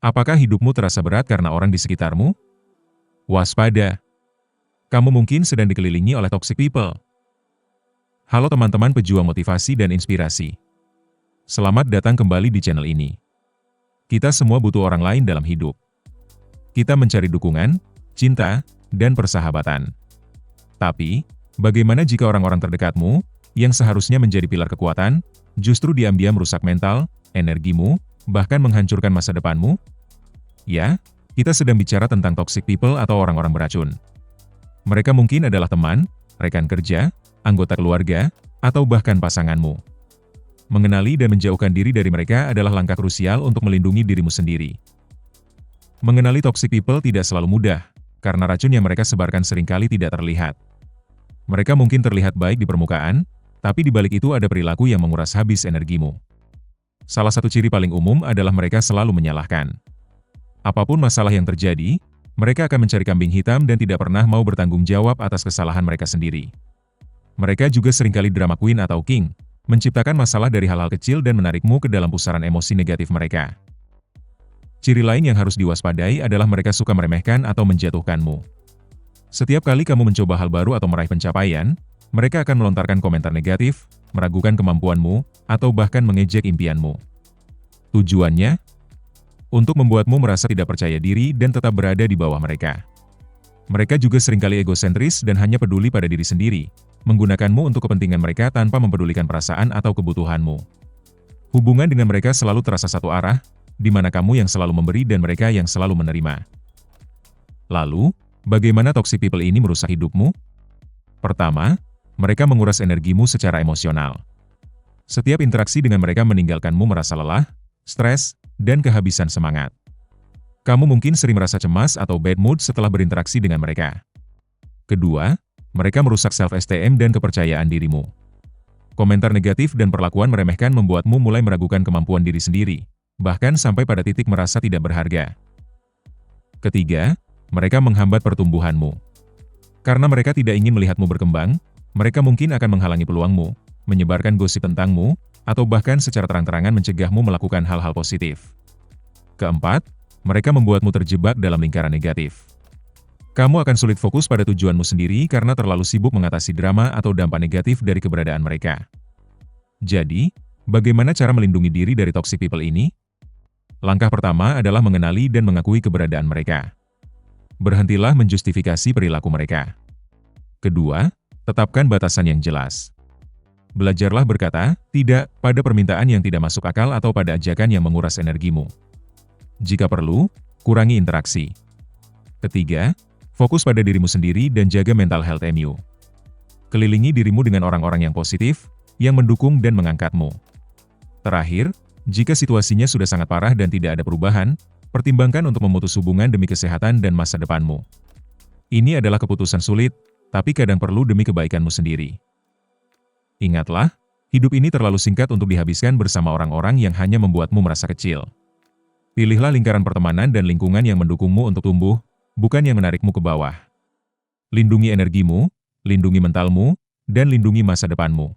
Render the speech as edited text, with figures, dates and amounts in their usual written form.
Apakah hidupmu terasa berat karena orang di sekitarmu? Waspada. Kamu mungkin sedang dikelilingi oleh toxic people. Halo teman-teman pejuang motivasi dan inspirasi. Selamat datang kembali di channel ini. Kita semua butuh orang lain dalam hidup. Kita mencari dukungan, cinta, dan persahabatan. Tapi, bagaimana jika orang-orang terdekatmu, yang seharusnya menjadi pilar kekuatan, justru diam-diam merusak mental, energimu, bahkan menghancurkan masa depanmu? Ya, kita sedang bicara tentang toxic people atau orang-orang beracun. Mereka mungkin adalah teman, rekan kerja, anggota keluarga, atau bahkan pasanganmu. Mengenali dan menjauhkan diri dari mereka adalah langkah krusial untuk melindungi dirimu sendiri. Mengenali toxic people tidak selalu mudah, karena racun yang mereka sebarkan seringkali tidak terlihat. Mereka mungkin terlihat baik di permukaan, tapi di balik itu ada perilaku yang menguras habis energimu. Salah satu ciri paling umum adalah mereka selalu menyalahkan. Apapun masalah yang terjadi, mereka akan mencari kambing hitam dan tidak pernah mau bertanggung jawab atas kesalahan mereka sendiri. Mereka juga seringkali drama queen atau king, menciptakan masalah dari hal-hal kecil dan menarikmu ke dalam pusaran emosi negatif mereka. Ciri lain yang harus diwaspadai adalah mereka suka meremehkan atau menjatuhkanmu. Setiap kali kamu mencoba hal baru atau meraih pencapaian, mereka akan melontarkan komentar negatif, meragukan kemampuanmu, atau bahkan mengejek impianmu. Tujuannya? Untuk membuatmu merasa tidak percaya diri dan tetap berada di bawah mereka. Mereka juga seringkali egosentris dan hanya peduli pada diri sendiri, menggunakanmu untuk kepentingan mereka tanpa mempedulikan perasaan atau kebutuhanmu. Hubungan dengan mereka selalu terasa satu arah, di mana kamu yang selalu memberi dan mereka yang selalu menerima. Lalu, bagaimana toxic people ini merusak hidupmu? Pertama, mereka menguras energimu secara emosional. Setiap interaksi dengan mereka meninggalkanmu merasa lelah, stres, dan kehabisan semangat. Kamu mungkin sering merasa cemas atau bad mood setelah berinteraksi dengan mereka. Kedua, mereka merusak self-esteem dan kepercayaan dirimu. Komentar negatif dan perlakuan meremehkan membuatmu mulai meragukan kemampuan diri sendiri, bahkan sampai pada titik merasa tidak berharga. Ketiga, mereka menghambat pertumbuhanmu. Karena mereka tidak ingin melihatmu berkembang, mereka mungkin akan menghalangi peluangmu, menyebarkan gosip tentangmu, atau bahkan secara terang-terangan mencegahmu melakukan hal-hal positif. Keempat, mereka membuatmu terjebak dalam lingkaran negatif. Kamu akan sulit fokus pada tujuanmu sendiri karena terlalu sibuk mengatasi drama atau dampak negatif dari keberadaan mereka. Jadi, bagaimana cara melindungi diri dari toxic people ini? Langkah pertama adalah mengenali dan mengakui keberadaan mereka. Berhentilah menjustifikasi perilaku mereka. Kedua, tetapkan batasan yang jelas. Belajarlah berkata, tidak, pada permintaan yang tidak masuk akal atau pada ajakan yang menguras energimu. Jika perlu, kurangi interaksi. Ketiga, fokus pada dirimu sendiri dan jaga mental health-mu. Kelilingi dirimu dengan orang-orang yang positif, yang mendukung dan mengangkatmu. Terakhir, jika situasinya sudah sangat parah dan tidak ada perubahan, pertimbangkan untuk memutus hubungan demi kesehatan dan masa depanmu. Ini adalah keputusan sulit, tapi kadang perlu demi kebaikanmu sendiri. Ingatlah, hidup ini terlalu singkat untuk dihabiskan bersama orang-orang yang hanya membuatmu merasa kecil. Pilihlah lingkaran pertemanan dan lingkungan yang mendukungmu untuk tumbuh, bukan yang menarikmu ke bawah. Lindungi energimu, lindungi mentalmu, dan lindungi masa depanmu.